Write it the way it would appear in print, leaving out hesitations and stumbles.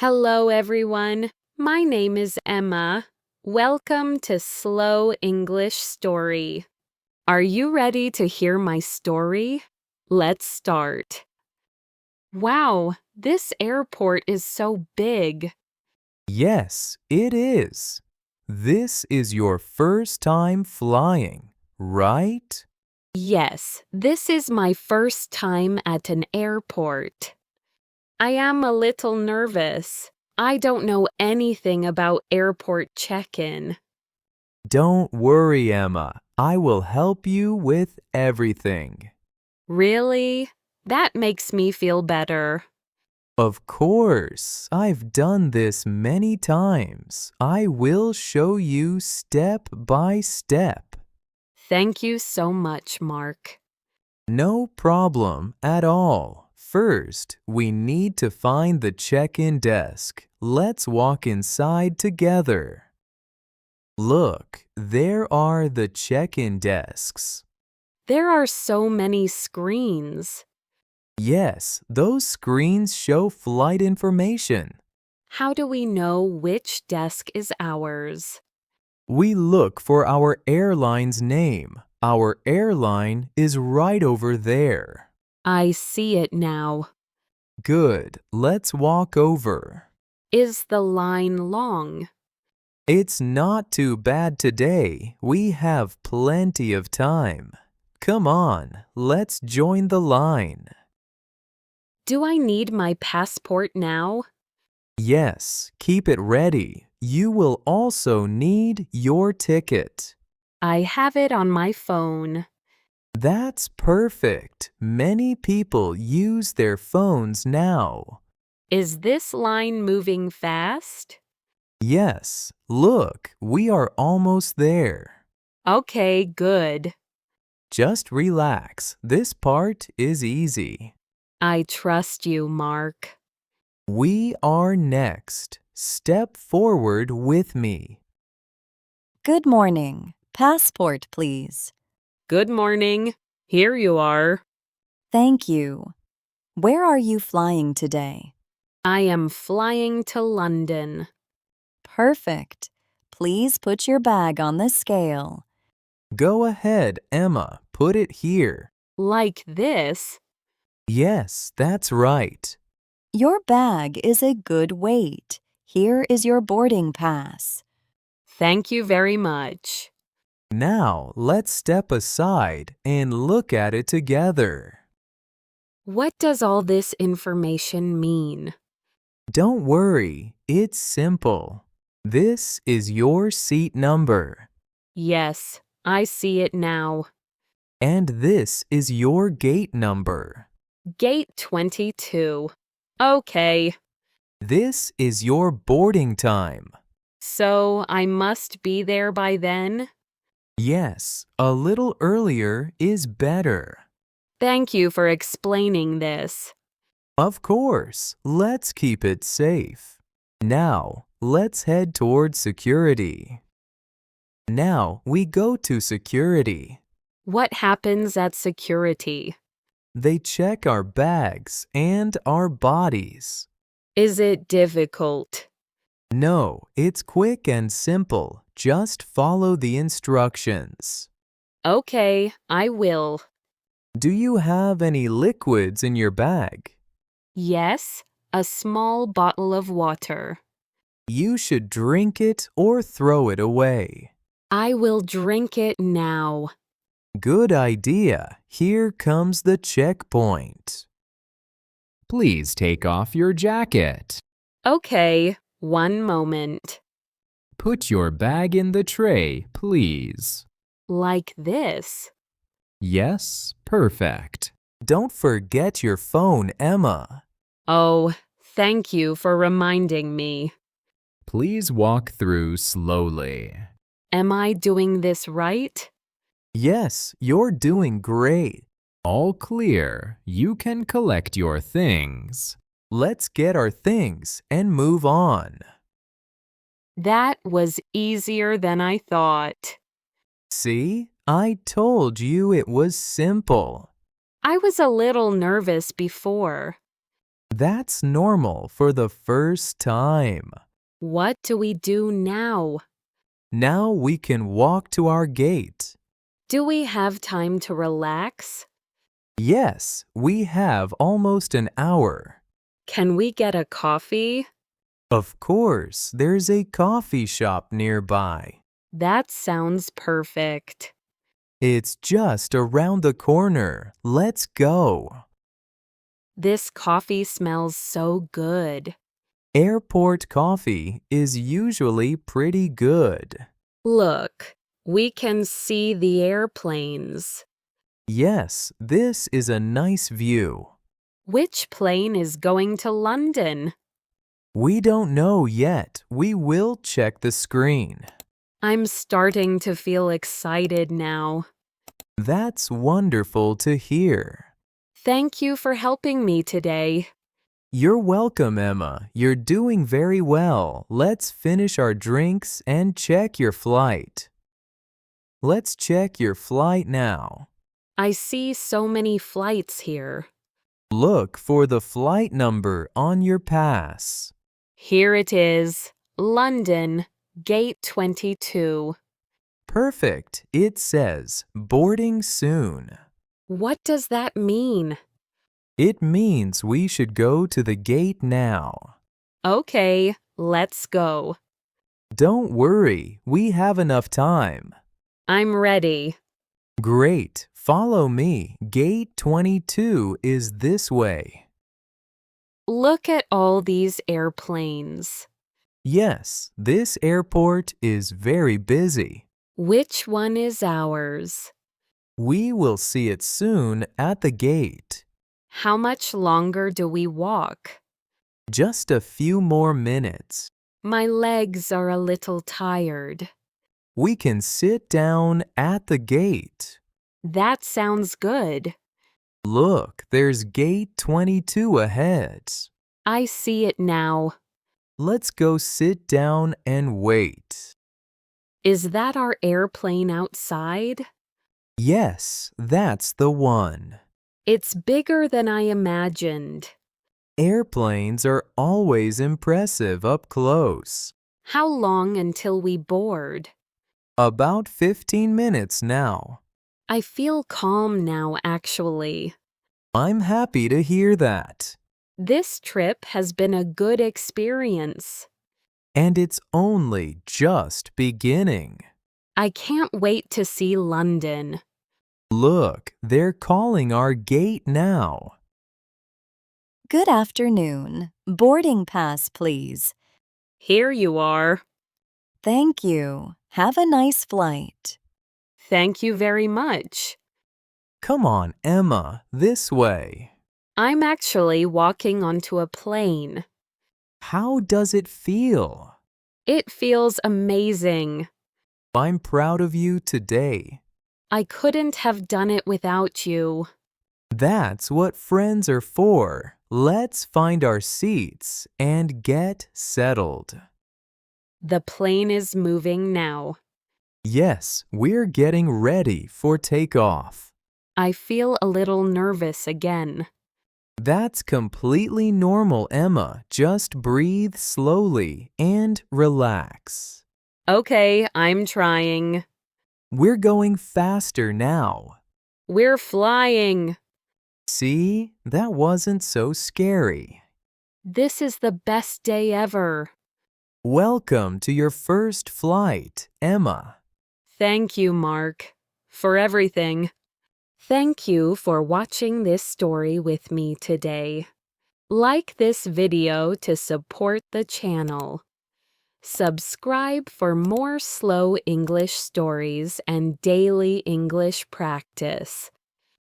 Hello, everyone. My name is Emma. Welcome to Slow English Story. Are you ready to hear my story? Let's start. Wow, this airport is so big. Yes, it is. This is your first time flying, right? Yes, this is my first time at an airport. I am a little nervous. I don't know anything about airport check-in. Don't worry, Emma. I will help you with everything. Really? That makes me feel better. Of course, I've done this many times. I will show you step by step. Thank you so much, Mark. No problem at all. First, we need to find the check-in desk. Let's walk inside together. Look, there are the check-in desks. There are so many screens. Yes, those screens show flight information. How do we know which desk is ours? We look for our airline's name. Our airline is right over there. I see it now. Good, let's walk over. Is the line long? It's not too bad today. We have plenty of time. Come on, let's join the line. Do I need my passport now? Yes, keep it ready. You will also need your ticket. I have it on my phone. That's perfect. Many people use their phones now. Is this line moving fast? Yes, look, we are almost there. Okay, good. Just relax. This part is easy. I trust you, Mark. We are next. Step forward with me. Good morning. Passport, please. Good morning. Here you are. Thank you. Where are you flying today? I am flying to London. Perfect. Please put your bag on the scale. Go ahead, Emma. Put it here. Like this? Yes, that's right. Your bag is a good weight. Here is your boarding pass. Thank you very much. Now, let's step aside and look at it together. What does all this information mean? Don't worry, it's simple. This is your seat number, Yes, I see it now. and this is your gate number. Gate 22. Okay, This is your boarding time. so I must be there by then? Yes, a little earlier is better. Thank you for explaining this. Of course, let's keep it safe. Now, let's head towards security. Now we go to security. What happens at security? They check our bags and our bodies. Is it difficult? No, it's quick and simple. Just follow the instructions. Okay, I will. Do you have any liquids in your bag? Yes, a small bottle of water. You should drink it or throw it away. I will drink it now. Good idea. Here comes the checkpoint. Please take off your jacket. Okay, one moment. Put your bag in the tray, please. Like this. Yes, perfect. Don't forget your phone, Emma. Oh, thank you for reminding me. Please walk through slowly. Am I doing this right? Yes, you're doing great. All clear. You can collect your things. Let's get our things and move on. That was easier than I thought. See, I told you it was simple. I was a little nervous before. That's normal for the first time. What do we do now? Now we can walk to our gate. Do we have time to relax? Yes, we have almost an hour. Can we get a coffee? Of course, there's a coffee shop nearby. That sounds perfect. It's just around the corner. Let's go. This coffee smells so good. Airport coffee is usually pretty good. Look, we can see the airplanes. Yes, this is a nice view. Which plane is going to London? We don't know yet. We will check the screen. I'm starting to feel excited now. That's wonderful to hear. Thank you for helping me today. You're welcome, Emma. You're doing very well. Let's finish our drinks and check your flight. Let's check your flight now. I see so many flights here. Look for the flight number on your pass. Here it is, London, Gate 22. Perfect. It says boarding soon. What does that mean? It means we should go to the gate now. Okay, let's go. Don't worry, we have enough time. I'm ready. Great, follow me. Gate 22 is this way. Look at all these airplanes. Yes, this airport is very busy. Which one is ours? We will see it soon at the gate. How much longer do we walk? Just a few more minutes. My legs are a little tired. We can sit down at the gate. That sounds good. Look, there's gate 22 ahead. I see it now. Let's go sit down and wait. Is that our airplane outside? Yes, that's the one. It's bigger than I imagined. Airplanes are always impressive up close. How long until we board? About 15 minutes now. I feel calm now, actually. I'm happy to hear that. This trip has been a good experience. And it's only just beginning. I can't wait to see London. Look, they're calling our gate now. Good afternoon. Boarding pass, please. Here you are. Thank you. Have a nice flight. Thank you very much. Come on, Emma, this way. I'm actually walking onto a plane. How does it feel? It feels amazing. I'm proud of you today. I couldn't have done it without you. That's what friends are for. Let's find our seats and get settled. The plane is moving now. Yes, we're getting ready for takeoff. I feel a little nervous again. That's completely normal, Emma. Just breathe slowly and relax. Okay, I'm trying. We're going faster now. We're flying. See, that wasn't so scary. This is the best day ever. Welcome to your first flight, Emma. Thank you, Mark, for everything. Thank you for watching this story with me today. Like this video to support the channel. Subscribe for more slow English stories and daily English practice.